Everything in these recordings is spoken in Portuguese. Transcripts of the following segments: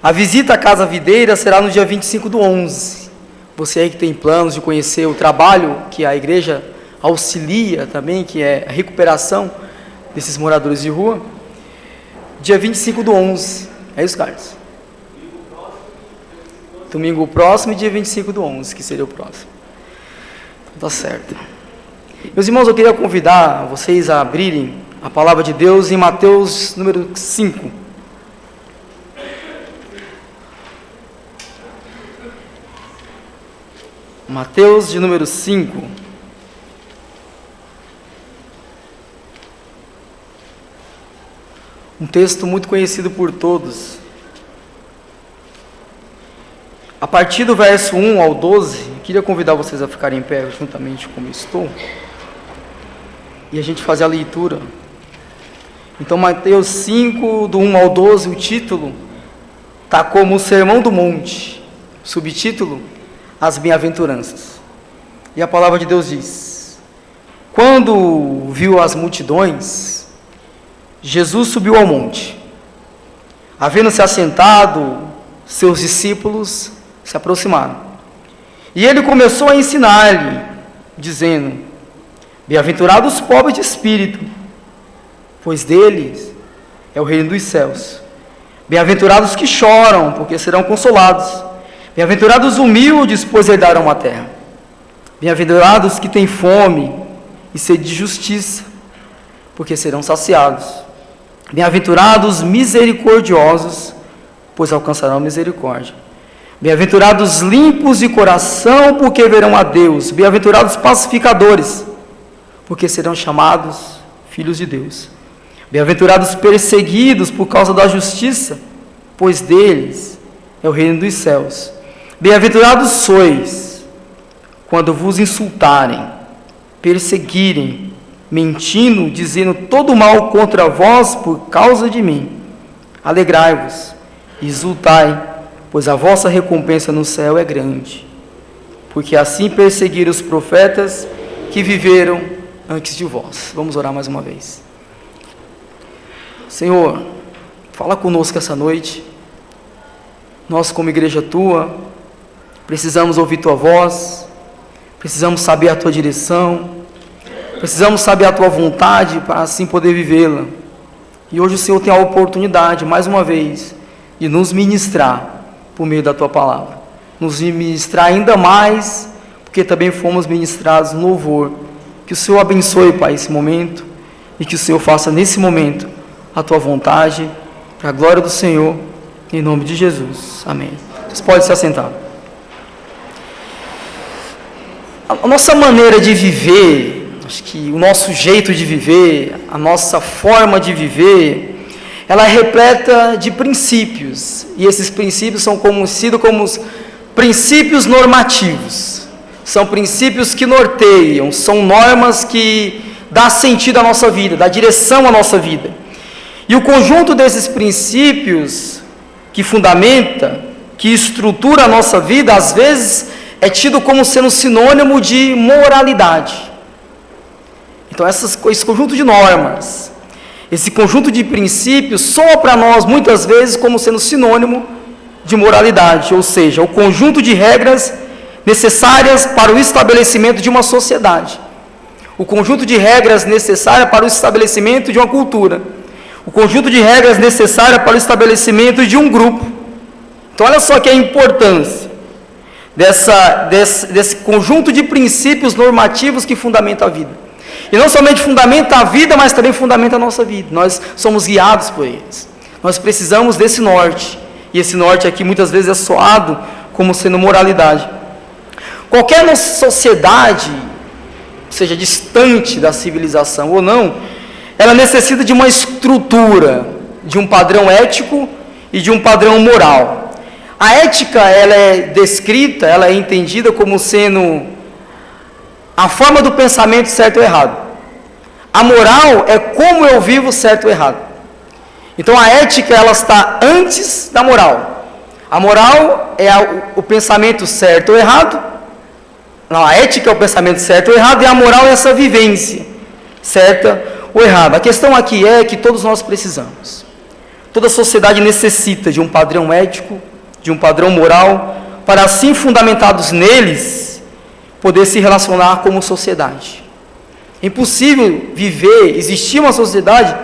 A visita à Casa Videira será no dia 25/11. Você aí que tem planos de conhecer o trabalho que a igreja auxilia também, que é a recuperação desses moradores de rua, dia 25/11. É isso, Carlos? Domingo próximo e dia 25/11, que seria o próximo. Tá certo. Meus irmãos, eu queria convidar vocês a abrirem a palavra de Deus em Mateus número 5. Mateus de número 5. Um texto muito conhecido por todos. A partir do verso 1 ao 12, queria convidar vocês a ficarem em pé juntamente como estou, e a gente fazer a leitura. Então, Mateus 5, do 1 ao 12, o título está como o Sermão do Monte, subtítulo, as bem-aventuranças. E a palavra de Deus diz: quando viu as multidões, Jesus subiu ao monte. Havendo-se assentado, seus discípulos se aproximaram. E ele começou a ensinar-lhe, dizendo: bem-aventurados os pobres de espírito, pois deles é o reino dos céus. Bem-aventurados os que choram, porque serão consolados. Bem-aventurados os humildes, pois herdarão a terra. Bem-aventurados os que têm fome e sede de justiça, porque serão saciados. Bem-aventurados os misericordiosos, pois alcançarão misericórdia. Bem-aventurados os limpos de coração, porque verão a Deus. Bem-aventurados os pacificadores, porque serão chamados filhos de Deus. Bem-aventurados os perseguidos por causa da justiça, pois deles é o reino dos céus. Bem-aventurados sois, quando vos insultarem, perseguirem, mentindo, dizendo todo mal contra vós por causa de mim. Alegrai-vos e exultai, pois a vossa recompensa no céu é grande. Porque assim perseguiram os profetas que viveram antes de vós. Vamos orar mais uma vez. Senhor, fala conosco essa noite. Nós, como igreja tua, precisamos ouvir tua voz, precisamos saber a tua direção, precisamos saber a tua vontade para assim poder vivê-la. E hoje o Senhor tem a oportunidade, mais uma vez, de nos ministrar por meio da tua palavra. Nos ministrar ainda mais, porque também fomos ministrados no louvor. Que o Senhor abençoe, Pai, esse momento, e que o Senhor faça nesse momento a tua vontade, para a glória do Senhor, em nome de Jesus. Amém. Vocês podem se assentar. A nossa maneira de viver, acho que o nosso jeito de viver, a nossa forma de viver, ela é repleta de princípios, e esses princípios são conhecidos como os princípios normativos. São princípios que norteiam, são normas que dão sentido à nossa vida, dão direção à nossa vida. E o conjunto desses princípios que fundamenta, que estrutura a nossa vida, às vezes é tido como sendo sinônimo de moralidade. Então esse conjunto de normas, esse conjunto de princípios soa para nós muitas vezes como sendo sinônimo de moralidade, ou seja, o conjunto de regras necessárias para o estabelecimento de uma sociedade, o conjunto de regras necessárias para o estabelecimento de uma cultura, o conjunto de regras necessárias para o estabelecimento de um grupo. Então olha só que é a importância desse conjunto de princípios normativos que fundamenta a vida. E não somente fundamenta a vida, mas também fundamenta a nossa vida. Nós somos guiados por eles. Nós precisamos desse norte. E esse norte aqui muitas vezes é soado como sendo moralidade. Qualquer sociedade, seja distante da civilização ou não, ela necessita de uma estrutura, de um padrão ético e de um padrão moral. A ética, ela é descrita, ela é entendida como sendo a forma do pensamento certo ou errado. A moral é como eu vivo certo ou errado. Então a ética, ela está antes da moral. A moral é o pensamento certo ou errado. Não, a ética é o pensamento certo ou errado, e a moral é essa vivência certa ou errada. A questão aqui é que todos nós precisamos. Toda sociedade necessita de um padrão ético, de um padrão moral, para assim, fundamentados neles, poder se relacionar como sociedade. É impossível viver, existir uma sociedade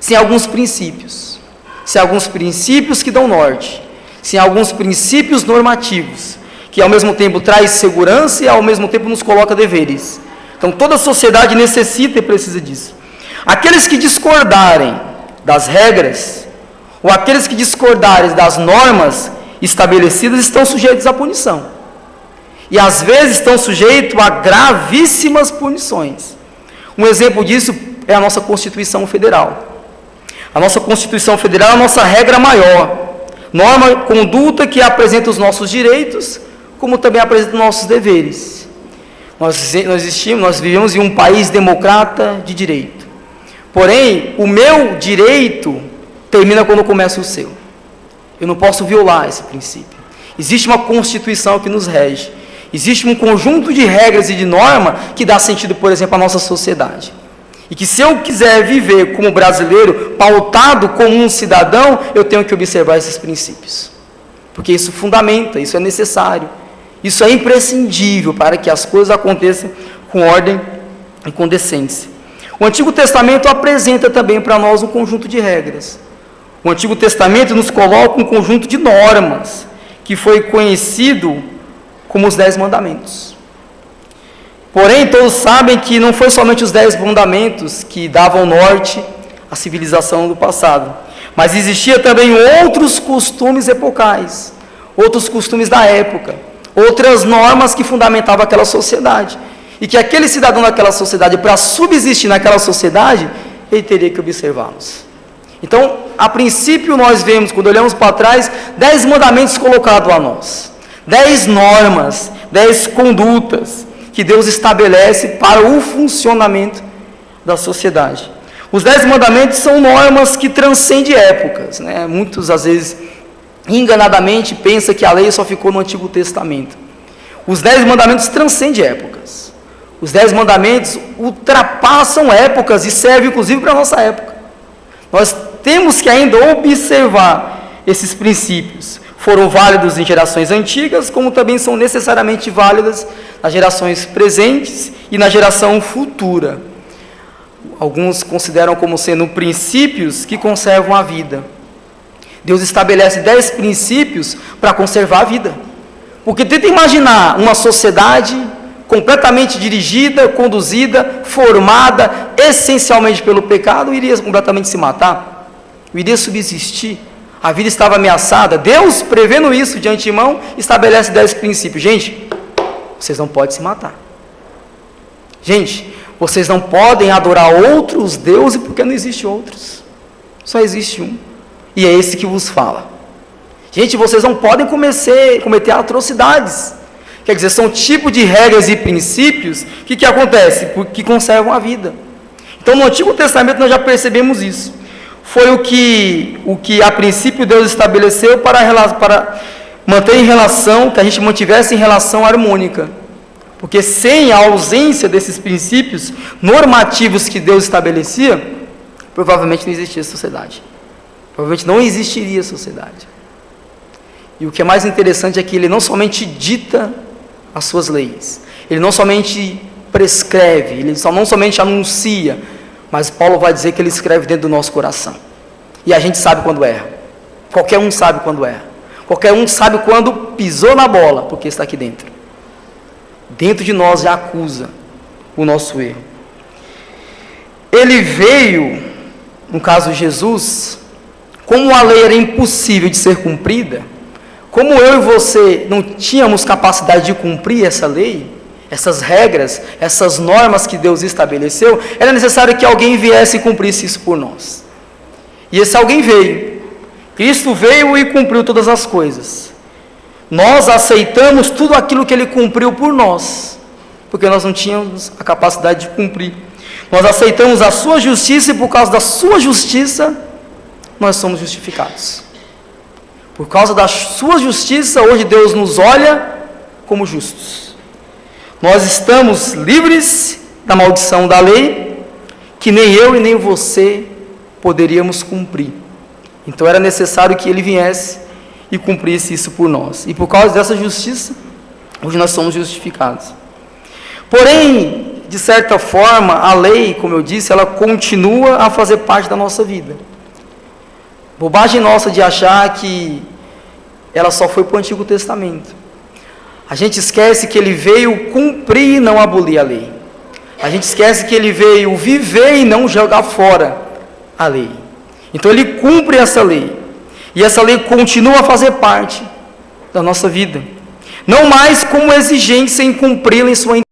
sem alguns princípios. Sem alguns princípios que dão norte. Sem alguns princípios normativos, que ao mesmo tempo traz segurança e ao mesmo tempo nos coloca deveres. Então toda sociedade necessita e precisa disso. Aqueles que discordarem das regras, ou aqueles que discordarem das normas estabelecidas, estão sujeitos à punição. E às vezes estão sujeitos a gravíssimas punições. Um exemplo disso é a nossa Constituição Federal. A nossa Constituição Federal é a nossa regra maior. Norma, conduta que apresenta os nossos direitos, como também apresenta os nossos deveres. Nós vivemos em um país democrata de direito. Porém, o meu direito termina quando começa o seu. Eu não posso violar esse princípio. Existe uma Constituição que nos rege. Existe um conjunto de regras e de norma que dá sentido, por exemplo, à nossa sociedade. E que se eu quiser viver como brasileiro, pautado como um cidadão, eu tenho que observar esses princípios. Porque isso fundamenta, isso é necessário. Isso é imprescindível para que as coisas aconteçam com ordem e com decência. O Antigo Testamento apresenta também para nós um conjunto de regras. O Antigo Testamento nos coloca um conjunto de normas, que foi conhecido como os 10 mandamentos. Porém, todos sabem que não foi somente os 10 mandamentos que davam norte à civilização do passado, mas existia também outros costumes epocais, outros costumes da época, outras normas que fundamentavam aquela sociedade, e que aquele cidadão daquela sociedade, para subsistir naquela sociedade, ele teria que observá-los. Então, a princípio nós vemos, quando olhamos para trás, 10 mandamentos colocados a nós, 10 normas, 10 condutas, que Deus estabelece para o funcionamento da sociedade. Os 10 mandamentos são normas que transcendem épocas, né? Muitos, às vezes, enganadamente, pensam que a lei só ficou no Antigo Testamento. Os 10 mandamentos transcendem épocas. Os 10 mandamentos ultrapassam épocas e servem, inclusive, para a nossa época. Nós temos que ainda observar esses princípios. Foram válidos em gerações antigas, como também são necessariamente válidas nas gerações presentes e na geração futura. Alguns consideram como sendo princípios que conservam a vida. Deus estabelece 10 princípios para conservar a vida. Porque tenta imaginar uma sociedade completamente dirigida, conduzida, formada essencialmente pelo pecado, iria completamente se matar, iria subsistir. A vida estava ameaçada. Deus, prevendo isso de antemão, estabelece 10 princípios. Gente, vocês não podem se matar. Gente, vocês não podem adorar outros deuses, porque não existe outros. Só existe um. E é esse que vos fala. Gente, vocês não podem cometer atrocidades. Quer dizer, são tipos de regras e princípios que acontece? Que conservam a vida. Então, no Antigo Testamento nós já percebemos isso. Foi o que a princípio Deus estabeleceu para manter em relação, que a gente mantivesse em relação harmônica. Porque sem a ausência desses princípios normativos que Deus estabelecia, provavelmente não existia sociedade. Provavelmente não existiria sociedade. E o que é mais interessante é que ele não somente dita as suas leis, ele não somente prescreve, ele não somente anuncia, mas Paulo vai dizer que ele escreve dentro do nosso coração. E a gente sabe quando erra. Qualquer um sabe quando erra. Qualquer um sabe quando pisou na bola, porque está aqui dentro. Dentro de nós já acusa o nosso erro. Ele veio, no caso de Jesus, como a lei era impossível de ser cumprida, como eu e você não tínhamos capacidade de cumprir essa lei, essas regras, essas normas que Deus estabeleceu, era necessário que alguém viesse e cumprisse isso por nós. E esse alguém veio. Cristo veio e cumpriu todas as coisas. Nós aceitamos tudo aquilo que Ele cumpriu por nós, porque nós não tínhamos a capacidade de cumprir. Nós aceitamos a sua justiça e por causa da sua justiça, nós somos justificados. Por causa da sua justiça, hoje Deus nos olha como justos. Nós estamos livres da maldição da lei, que nem eu e nem você poderíamos cumprir. Então era necessário que ele viesse e cumprisse isso por nós. E por causa dessa justiça, hoje nós somos justificados. Porém, de certa forma, a lei, como eu disse, ela continua a fazer parte da nossa vida. Bobagem nossa de achar que ela só foi para o Antigo Testamento. A gente esquece que ele veio cumprir e não abolir a lei. A gente esquece que ele veio viver e não jogar fora a lei. Então ele cumpre essa lei. E essa lei continua a fazer parte da nossa vida. Não mais como exigência em cumpri-la em sua